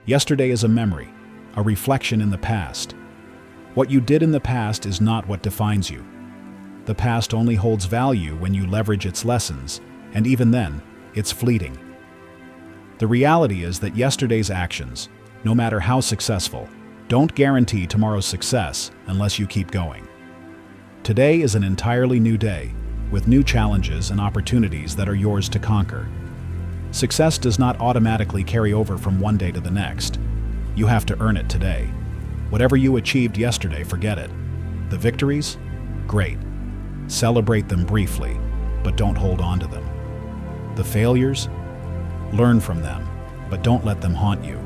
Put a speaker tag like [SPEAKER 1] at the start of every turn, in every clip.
[SPEAKER 1] Yesterday is a memory, a reflection in the past. What you did in the past is not what defines you. The past only holds value when you leverage its lessons, and even then, it's fleeting. The reality is that yesterday's actions, no matter how successful, don't guarantee tomorrow's success unless you keep going. Today is an entirely new day, with new challenges and opportunities that are yours to conquer. Success does not automatically carry over from one day to the next. You have to earn it today. Whatever you achieved yesterday, forget it. The victories? Great. Celebrate them briefly, but don't hold on to them. The failures? Learn from them, but don't let them haunt you.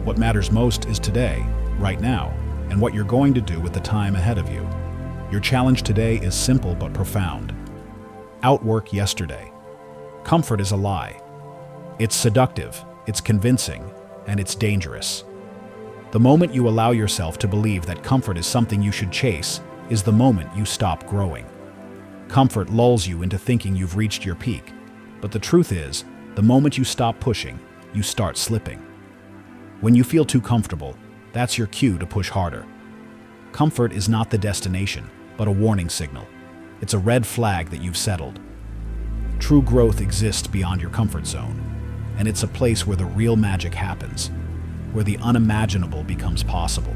[SPEAKER 1] What matters most is today, right now, and what you're going to do with the time ahead of you. Your challenge today is simple but profound. Outwork yesterday. Comfort is a lie. It's seductive, it's convincing, and it's dangerous. The moment you allow yourself to believe that comfort is something you should chase is the moment you stop growing. Comfort lulls you into thinking you've reached your peak, but the truth is, the moment you stop pushing, you start slipping. When you feel too comfortable, that's your cue to push harder. Comfort is not the destination, but a warning signal. It's a red flag that you've settled. True growth exists beyond your comfort zone, and it's a place where the real magic happens, where the unimaginable becomes possible.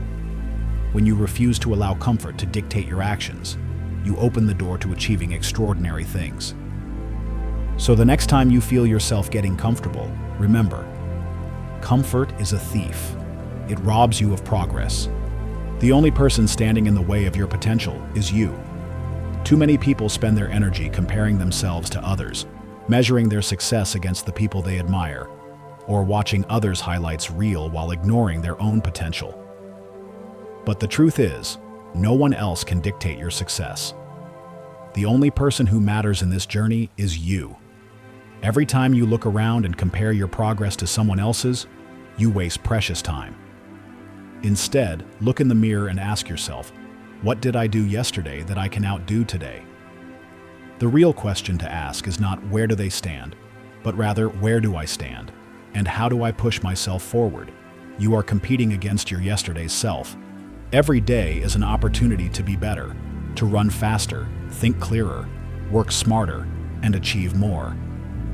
[SPEAKER 1] When you refuse to allow comfort to dictate your actions, you open the door to achieving extraordinary things. So the next time you feel yourself getting comfortable, remember, comfort is a thief. It robs you of progress. The only person standing in the way of your potential is you. Too many people spend their energy comparing themselves to others, measuring their success against the people they admire, or watching others' highlights reel while ignoring their own potential. But the truth is, no one else can dictate your success. The only person who matters in this journey is you. Every time you look around and compare your progress to someone else's, you waste precious time. Instead, look in the mirror and ask yourself, what did I do yesterday that I can outdo today? The real question to ask is not where do they stand, but rather where do I stand, and how do I push myself forward? You are competing against your yesterday's self. Every day is an opportunity to be better, to run faster, think clearer, work smarter, and achieve more.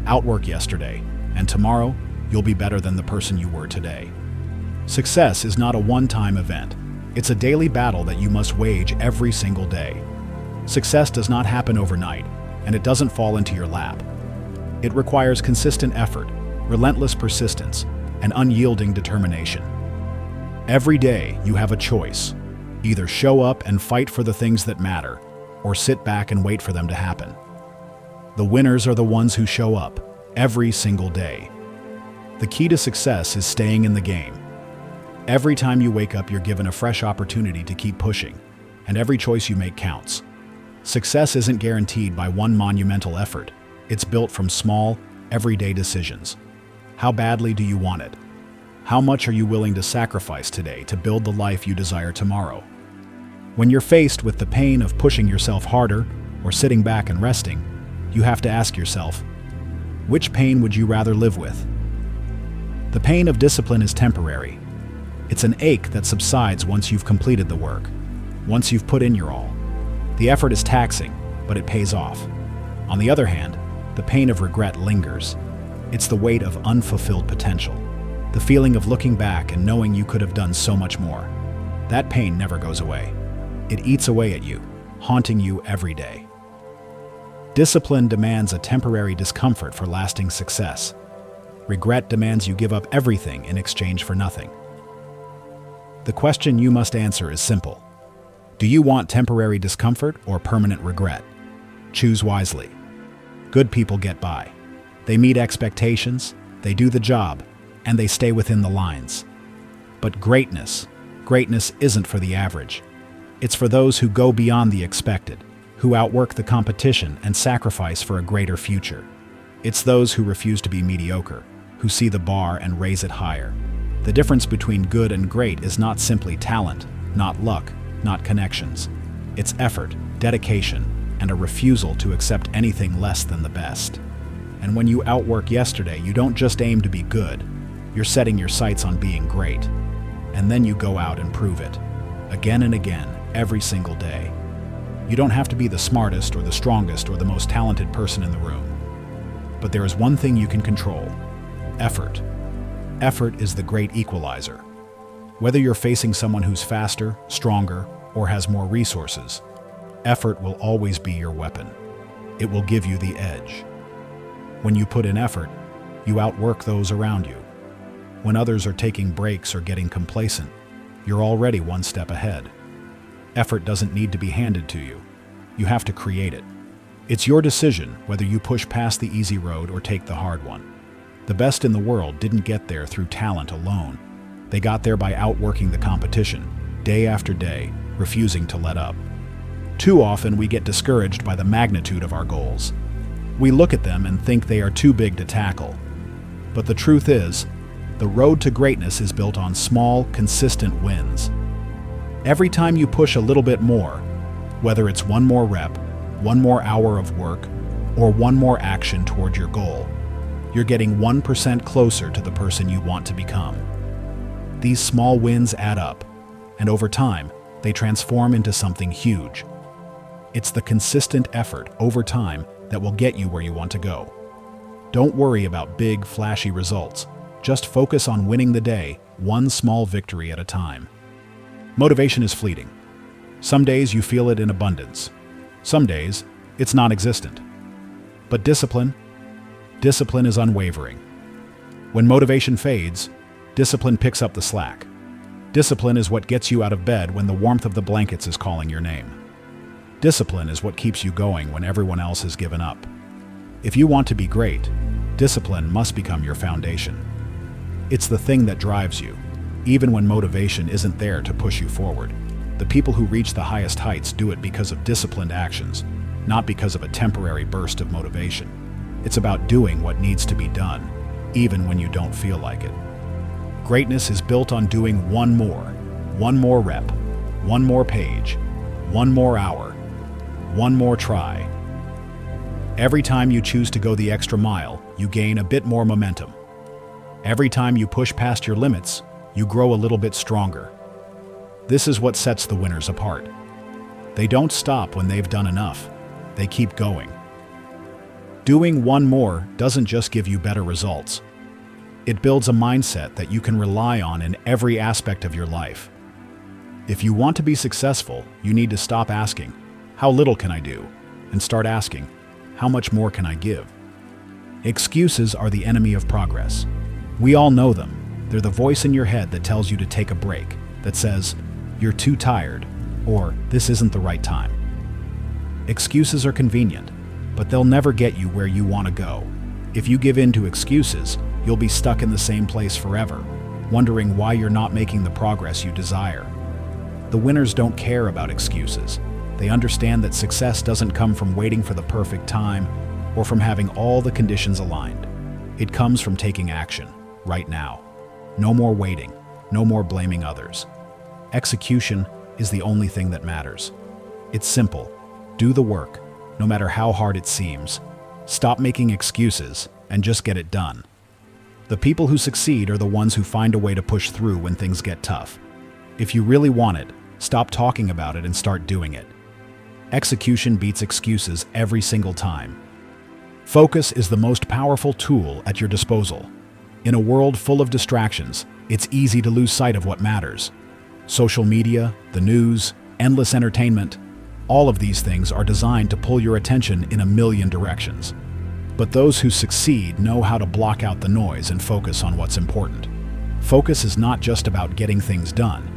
[SPEAKER 1] Outwork yesterday, and tomorrow, you'll be better than the person you were today. Success is not a one-time event. It's a daily battle that you must wage every single day. Success does not happen overnight, and it doesn't fall into your lap. It requires consistent effort, relentless persistence, and unyielding determination. Every day, you have a choice. Either show up and fight for the things that matter, or sit back and wait for them to happen. The winners are the ones who show up, every single day. The key to success is staying in the game. Every time you wake up, you're given a fresh opportunity to keep pushing, and every choice you make counts. Success isn't guaranteed by one monumental effort. It's built from small, everyday decisions. How badly do you want it? How much are you willing to sacrifice today to build the life you desire tomorrow? When you're faced with the pain of pushing yourself harder or sitting back and resting, you have to ask yourself, which pain would you rather live with? The pain of discipline is temporary. It's an ache that subsides once you've completed the work, once you've put in your all. The effort is taxing, but it pays off. On the other hand, the pain of regret lingers. It's the weight of unfulfilled potential, the feeling of looking back and knowing you could have done so much more. That pain never goes away. It eats away at you, haunting you every day. Discipline demands a temporary discomfort for lasting success. Regret demands you give up everything in exchange for nothing. The question you must answer is simple. Do you want temporary discomfort or permanent regret? Choose wisely. Good people get by. They meet expectations, they do the job, and they stay within the lines. But greatness isn't for the average. It's for those who go beyond the expected, who outwork the competition and sacrifice for a greater future. It's those who refuse to be mediocre, who see the bar and raise it higher. The difference between good and great is not simply talent, not luck, not connections. It's effort, dedication, and a refusal to accept anything less than the best. And when you outwork yesterday, you don't just aim to be good, You're setting your sights on being great. And then you go out and prove it. Again and again, every single day. You don't have to be the smartest or the strongest or the most talented person in the room. But there is one thing you can control: effort. Effort is the great equalizer. Whether you're facing someone who's faster, stronger, or has more resources, effort will always be your weapon. It will give you the edge. When you put in effort, you outwork those around you. When others are taking breaks or getting complacent, you're already one step ahead. Effort doesn't need to be handed to you. You have to create it. It's your decision whether you push past the easy road or take the hard one. The best in the world didn't get there through talent alone. They got there by outworking the competition, day after day, refusing to let up. Too often we get discouraged by the magnitude of our goals. We look at them and think they are too big to tackle. But the truth is, the road to greatness is built on small, consistent wins. Every time you push a little bit more, whether it's one more rep, one more hour of work, or one more action toward your goal, you're getting 1% closer to the person you want to become. These small wins add up, and over time, they transform into something huge. It's the consistent effort over time that will get you where you want to go. Don't worry about big, flashy results. Just focus on winning the day, one small victory at a time. Motivation is fleeting. Some days you feel it in abundance. Some days, it's non-existent. But discipline is unwavering. When motivation fades, discipline picks up the slack. Discipline is what gets you out of bed when the warmth of the blankets is calling your name. Discipline is what keeps you going when everyone else has given up. If you want to be great, discipline must become your foundation. It's the thing that drives you, even when motivation isn't there to push you forward. The people who reach the highest heights do it because of disciplined actions, not because of a temporary burst of motivation. It's about doing what needs to be done, even when you don't feel like it. Greatness is built on doing one more rep, one more page, one more hour, one more try. Every time you choose to go the extra mile, you gain a bit more momentum. Every time you push past your limits, you grow a little bit stronger. This is what sets the winners apart. They don't stop when they've done enough. They keep going. Doing one more doesn't just give you better results. It builds a mindset that you can rely on in every aspect of your life. If you want to be successful, you need to stop asking, "How little can I do?" and start asking, "How much more can I give?" Excuses are the enemy of progress. We all know them. They're the voice in your head that tells you to take a break, that says, "You're too tired," or "This isn't the right time." Excuses are convenient, but they'll never get you where you want to go. If you give in to excuses, you'll be stuck in the same place forever, wondering why you're not making the progress you desire. The winners don't care about excuses. They understand that success doesn't come from waiting for the perfect time or from having all the conditions aligned. It comes from taking action, right now. No more waiting, no more blaming others. Execution is the only thing that matters. It's simple. Do the work, no matter how hard it seems. Stop making excuses and just get it done. The people who succeed are the ones who find a way to push through when things get tough. If you really want it, stop talking about it and start doing it. Execution beats excuses every single time. Focus is the most powerful tool at your disposal. In a world full of distractions, it's easy to lose sight of what matters. Social media, the news, endless entertainment, all of these things are designed to pull your attention in a million directions. But those who succeed know how to block out the noise and focus on what's important. Focus is not just about getting things done.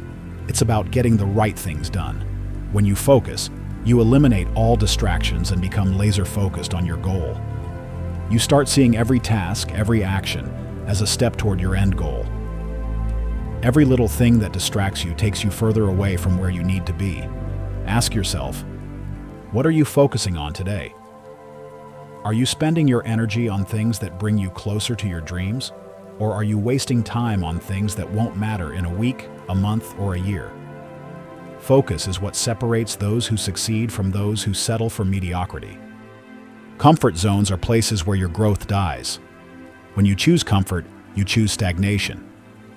[SPEAKER 1] It's about getting the right things done. When you focus, you eliminate all distractions and become laser-focused on your goal. You start seeing every task, every action, as a step toward your end goal. Every little thing that distracts you takes you further away from where you need to be. Ask yourself, what are you focusing on today? Are you spending your energy on things that bring you closer to your dreams? Or are you wasting time on things that won't matter in a week, a month, or a year? Focus is what separates those who succeed from those who settle for mediocrity. Comfort zones are places where your growth dies. When you choose comfort, you choose stagnation.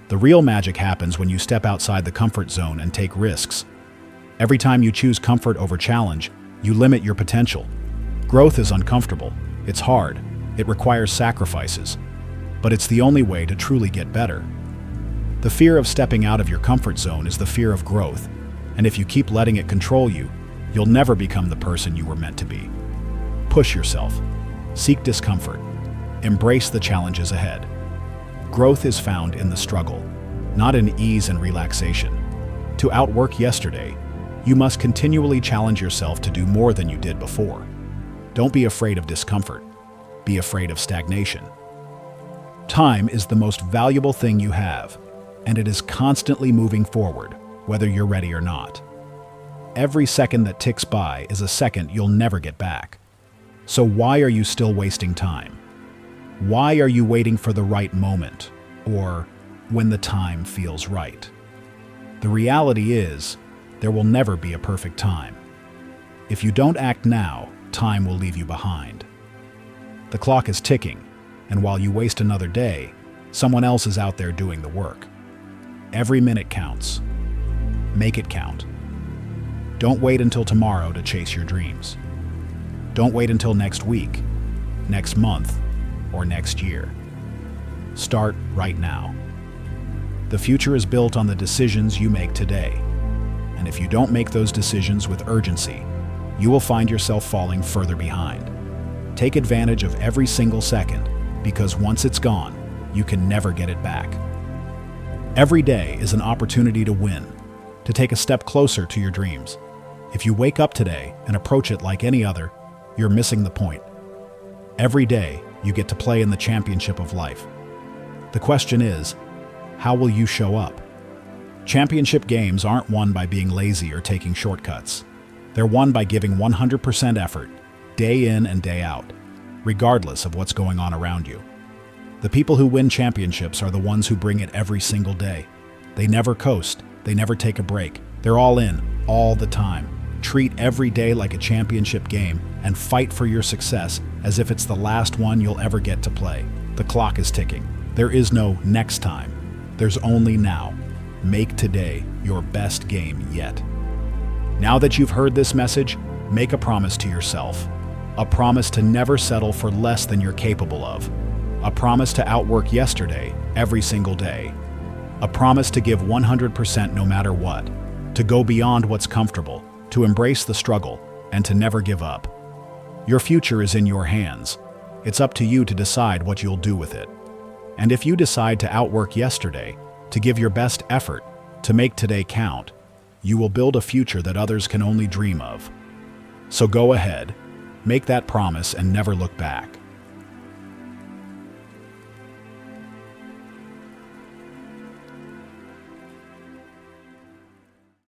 [SPEAKER 1] The real magic happens when you step outside the comfort zone and take risks. Every time you choose comfort over challenge, you limit your potential. Growth is uncomfortable. It's hard. It requires sacrifices. But it's the only way to truly get better. The fear of stepping out of your comfort zone is the fear of growth, and if you keep letting it control you, you'll never become the person you were meant to be. Push yourself. Seek discomfort. Embrace the challenges ahead. Growth is found in the struggle, not in ease and relaxation. To outwork yesterday, you must continually challenge yourself to do more than you did before. Don't be afraid of discomfort. Be afraid of stagnation. Time is the most valuable thing you have, and it is constantly moving forward, whether you're ready or not. Every second that ticks by is a second you'll never get back. So why are you still wasting time? Why are you waiting for the right moment, or when the time feels right? The reality is, there will never be a perfect time. If you don't act now, time will leave you behind. The clock is ticking, and while you waste another day, someone else is out there doing the work. Every minute counts. Make it count. Don't wait until tomorrow to chase your dreams. Don't wait until next week, next month, or next year. Start right now. The future is built on the decisions you make today. And if you don't make those decisions with urgency, you will find yourself falling further behind. Take advantage of every single second, because once it's gone, you can never get it back. Every day is an opportunity to win, to take a step closer to your dreams. If you wake up today and approach it like any other, you're missing the point. Every day, you get to play in the championship of life. The question is, how will you show up? Championship games aren't won by being lazy or taking shortcuts. They're won by giving 100% effort, day in and day out, regardless of what's going on around you. The people who win championships are the ones who bring it every single day. They never coast, they never take a break. They're all in, all the time. Treat every day like a championship game and fight for your success as if it's the last one you'll ever get to play. The clock is ticking. There is no next time. There's only now. Make today your best game yet. Now that you've heard this message, make a promise to yourself. A promise to never settle for less than you're capable of. A promise to outwork yesterday every single day. A promise to give 100% no matter what. To go beyond what's comfortable. To embrace the struggle and to never give up. Your future is in your hands. It's up to you to decide what you'll do with it. And if you decide to outwork yesterday, to give your best effort, to make today count, you will build a future that others can only dream of. So go ahead, make that promise and never look back.